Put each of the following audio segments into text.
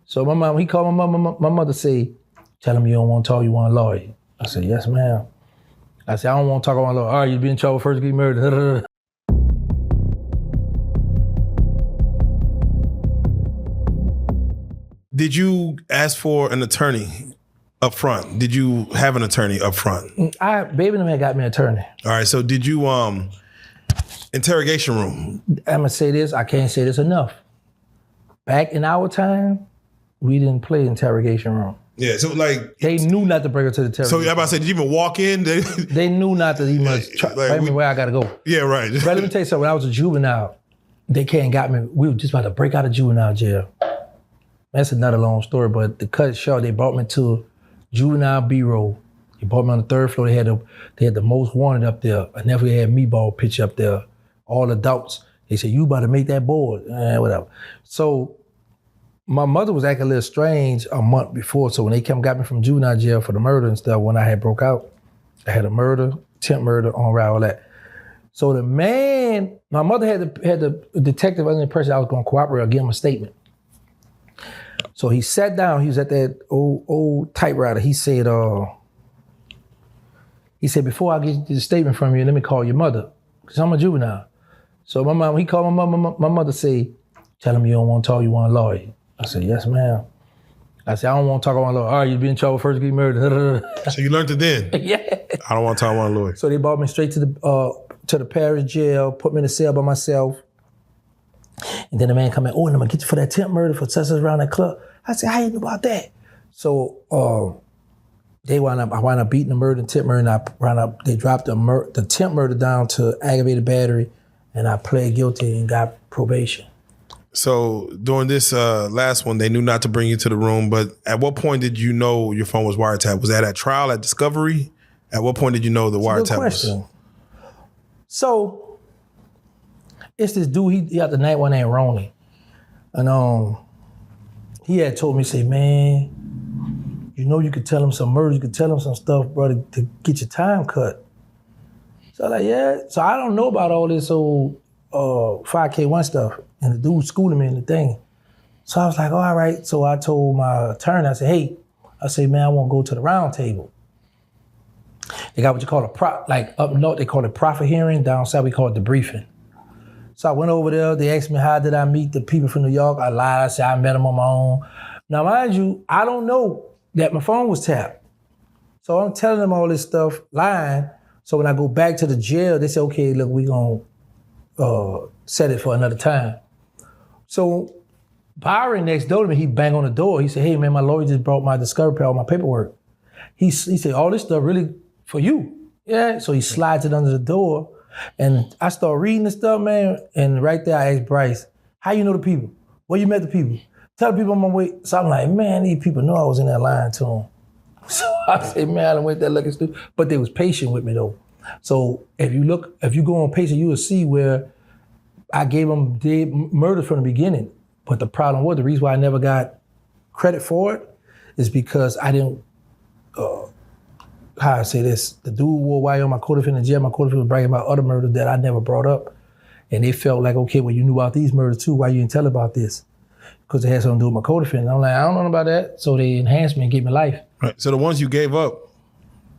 So my mom, he called my mother say, tell him you don't want to talk, you want a lawyer. I said, yes, ma'am. I said, I don't want to talk, I want a lawyer. All right, you be in trouble, first degree murder. Did you ask for an attorney up front? Did you have an attorney up front? Baby man got me an attorney. All right, so did you, interrogation room? I'm gonna say this, I can't say this enough. Back in our time, we didn't play interrogation room. Yeah, so like... They knew not to bring her to the interrogation So I'm about to say, did you even walk in? They knew not to even tell me where I gotta go. Yeah, right. But let me tell you something, when I was a juvenile, they came and got me, we were just about to break out of juvenile jail. That's another long story, but to cut it short, they brought me to juvenile bureau. They brought me on the third floor. They had the most wanted up there. I never had meatball pitch up there. All adults. They said, you about to make that board. Whatever. So my mother was acting a little strange a month before. So when they got me from juvenile jail for the murder and stuff, when I had broke out, I had a murder, attempt murder, on route, all that. So the man, my mother had the detective under the impression I was going to cooperate or give him a statement. So he sat down, he was at that old typewriter. He said, before I get the statement from you, let me call your mother, because I'm a juvenile. So my mom, he called my mother say, tell him you don't want to talk, you want a lawyer. I said, yes, ma'am. I said, I don't want to talk, I want a lawyer. All right, you be in trouble, first degree murder. So you learned it then? Yeah. I don't want to talk, I want a lawyer. So they brought me straight to the parish jail, put me in a cell by myself. And then the man come in, I'm gonna get you for that attempt murder for such around that club. I said, how you know about that? So I wound up beating the murder, attempt murder, and they dropped the attempt murder down to aggravated battery, and I pled guilty and got probation. So during this last one, they knew not to bring you to the room, but at what point did you know your phone was wiretapped? Was that at trial, at discovery? At what point did you know the wiretap was? So, it's this dude, he got the night one named Ronnie. And he had told me, say, man, you know you could tell him some murders, you could tell him some stuff, brother, to get your time cut. So I was like, yeah. So I don't know about all this old 5K1 stuff. And the dude schooling me in the thing. So I was like, all right. So I told my attorney, I said, hey, man, I want to go to the round table. They got what you call up north, they call it profit hearing. Down south, we call it debriefing. So I went over there. They asked me, how did I meet the people from New York? I lied. I said, I met them on my own. Now, mind you, I don't know that my phone was tapped. So I'm telling them all this stuff, lying. So when I go back to the jail, they say, okay, look, we're going to set it for another time. So Byron next door to me, he banged on the door. He said, hey, man, my lawyer just brought my discovery pad, all my paperwork. He said, all this stuff really for you. Yeah. So he slides it under the door. And I start reading the stuff, man, and right there I asked Bryce, how you know the people? Where you met the people? Tell the people I'm on my way. So I'm like, man, these people know I was in that line to them. So I said, man, I done went there looking stupid. But they was patient with me though. So if you go on patient, you will see where I gave them murder from the beginning. But the problem was, the reason why I never got credit for it is because I didn't, how I say this, the dude wore white on my co-defendant in jail. My co-defendant was bragging about other murders that I never brought up. And they felt like, okay, well, you knew about these murders too. Why you didn't tell about this? Because it had something to do with my co-defendant. I'm like, I don't know about that. So they enhanced me and gave me life. Right. So the ones you gave up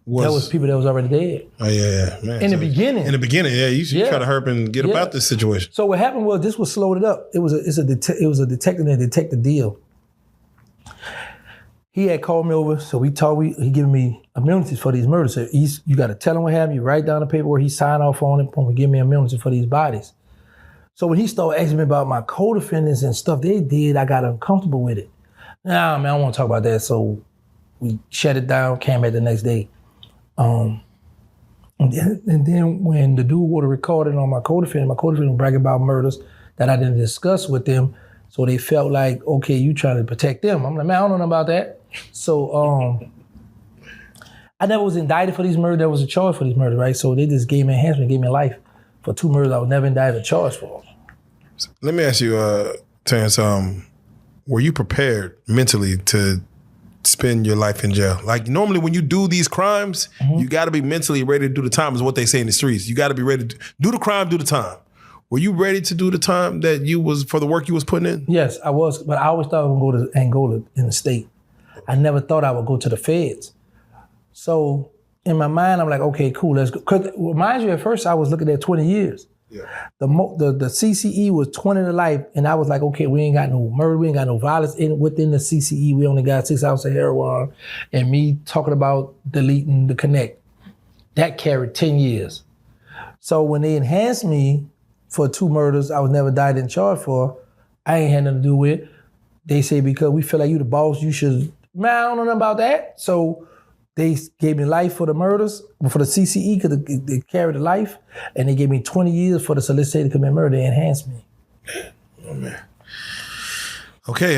that was people that was already dead. Oh, yeah. Man, in the beginning, yeah. You try to hurry and get about this situation. So what happened was, this was slowed it up. It was a detective that detected the deal. He had called me over, so we talked. He giving me immunities for these murders. So you got to tell him what happened. You write down the paperwork. He signed off on it. And give me immunity for these bodies. So when he started asking me about my co-defendants and stuff they did, I got uncomfortable with it. Nah, man, I don't want to talk about that. So we shut it down. Came back the next day. And then when the dude would have recorded on my co-defendant was bragging about murders that I didn't discuss with them. So they felt like, okay, you trying to protect them. I'm like, man, I don't know about that. So I never was indicted for these murders. There was a charge for these murders, right? So they just gave me enhancement, gave me life for 2 murders I was never indicted or charged for. Let me ask you, Terrance, were you prepared mentally to spend your life in jail? Like normally when you do these crimes, you got to be mentally ready to do the time is what they say in the streets. You got to be ready to do the crime, do the time. Were you ready to do the time that you was for the work you was putting in? Yes, I was, but I always thought I would go to Angola in the state. I never thought I would go to the feds. So in my mind, I'm like, okay, cool, let's go. Because mind you, at first I was looking at 20 years. Yeah. The CCE was 20 to life, and I was like, okay, we ain't got no murder, we ain't got no violence within the CCE. We only got 6 ounces of heroin, and me talking about deleting the connect. That carried 10 years. So when they enhanced me for 2 murders I was never died in charge for, I ain't had nothing to do with it. They say because we feel like you the boss, you should, man, I don't know nothing about that. So they gave me life for the murders, for the CCE, because they carried the life, and they gave me 20 years for the solicited to commit murder. They enhanced me. Oh, man. Okay,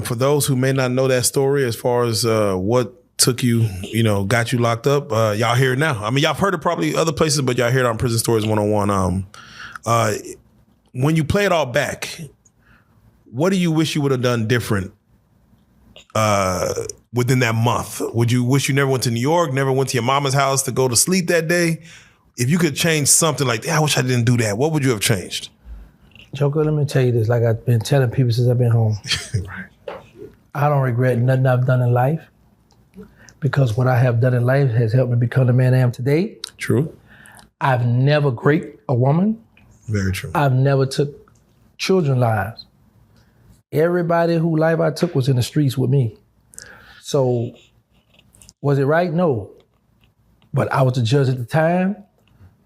for those who may not know that story as far as what took you, got you locked up, y'all hear it now. I mean, y'all have heard it probably other places, but y'all hear it on Prison Stories 101. When you play it all back, what do you wish you would have done different within that month? Would you wish you never went to New York, never went to your mama's house to go to sleep that day? If you could change something like, I wish I didn't do that, what would you have changed? Joker, let me tell you this, like I've been telling people since I've been home. Right. I don't regret nothing I've done in life, because what I have done in life has helped me become the man I am today. True. I've never raped a woman. Very true. I've never took children's lives. Everybody whose life I took was in the streets with me. So, was it right? No. But I was the judge at the time.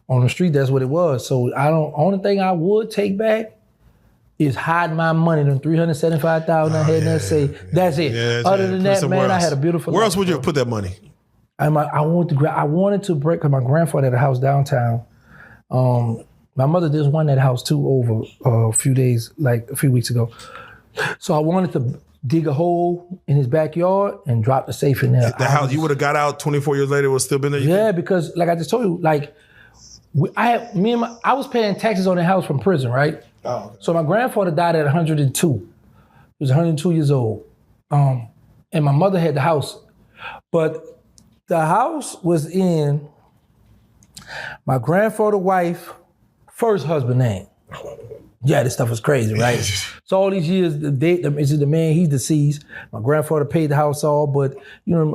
On the street, that's what it was. So only thing I would take back is hide my money, them $375,000 I had in that safe. That's it. Yeah, Other than that, man, I had a beautiful life. Where else would you have put that money? I wanted to break, because my grandfather had a house downtown. My mother just won that house too over a few weeks ago. So I wanted to dig a hole in his backyard and drop the safe in there. The house, you would have got out 24 years later, it would still been there? Yeah, because like I just told you, I was paying taxes on the house from prison, right? Oh, okay. So my grandfather died at 102. He was 102 years old. And my mother had the house. But the house was in my grandfather's wife, first husband name. Yeah, this stuff was crazy, right? So all these years, the man, he's deceased. My grandfather paid the house all, but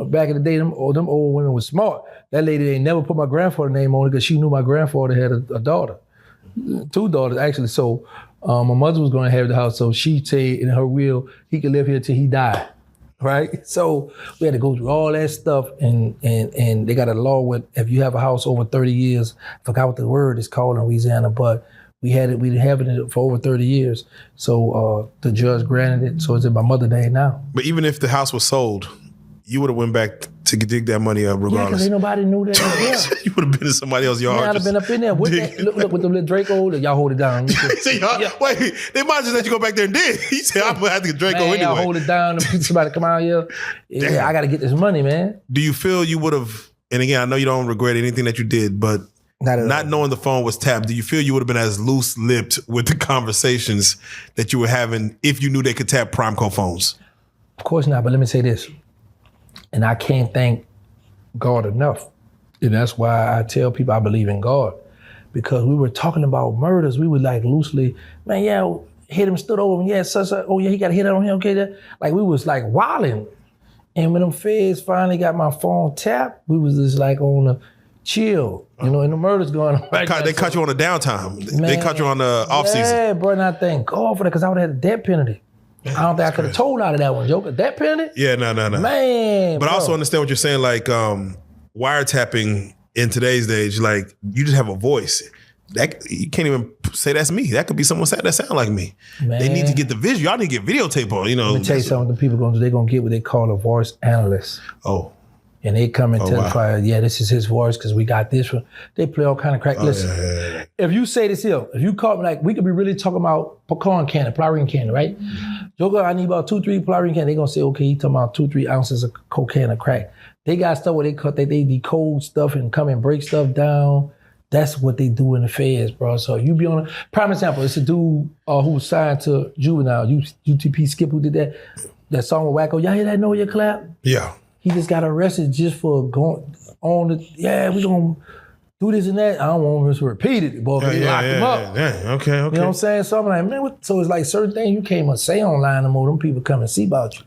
back in the day, them old women was smart. That lady ain't never put my grandfather's name on it because she knew my grandfather had a daughter, 2 daughters actually. So my mother was going to have the house, so she said in her will he could live here till he died, right? So we had to go through all that stuff, and they got a law with if you have a house over 30 years, I forgot what the word is called in Louisiana, but we didn't have it for over 30 years. So the judge granted it, so it's in my mother's name now. But even if the house was sold, you would have went back to dig that money up regardless. Yeah, because ain't nobody knew that. Yeah. You would have been in somebody else's yard. Yeah, I'd have been up in there with that. Look with the little Draco. Y'all hold it down. Wait, they might just let you go back there and dig. He said, I'm going to have to get Draco anyway. Y'all hold it down. Somebody come out here. Yeah, I got to get this money, man. Do you feel you would have, and again, I know you don't regret anything that you did, but not knowing the phone was tapped, do you feel you would have been as loose-lipped with the conversations that you were having if you knew they could tap Primeco phones? Of course not, but let me say this. And I can't thank God enough. And that's why I tell people I believe in God. Because we were talking about murders. We were like loosely, man, yeah, hit him, stood over him. Yeah, oh yeah, he got a hit on him. Okay, like we was like wilding. And when them feds finally got my phone tapped, we was just like on a chill, and the murder's going on. They caught you on the downtime. They caught you on the off season. Yeah, bro, and I thank God for that, because I would have had a death penalty. I don't think I could have told out of that one, Joker. Death penalty? Yeah, no. Man, but I also understand what you're saying, like wiretapping in today's days, like you just have a voice. That you can't even say that's me. That could be someone that sound like me. Man. They need to get the visual. Y'all need to get videotape on, Let me tell you something, the people they're going to get what they call a voice analyst. Oh. And they come and testify, wow. Yeah, this is his voice because we got this one. They play all kind of crack. Listen, yeah. If you say this here, if you call me, like, we could be really talking about pecan candy, plowing candy, right? Joker, I need about 2-3 plowing candy. They're going to say, okay, he talking about 2-3 ounces of cocaine or crack. They got stuff where they decode stuff and come and break stuff down. That's what they do in the feds, bro. So you be on prime example, it's a dude who was signed to Juvenile, UTP Skip, who did that song with Wacko. Y'all hear that Know Your Clap? Yeah. He just got arrested just for going on we gonna do this and that. I don't want to repeat it, boy, because they locked him up. Yeah. Okay. You know what I'm saying? So I'm like, man, so it's like certain things you can't even say online no more. Them people come and see about you.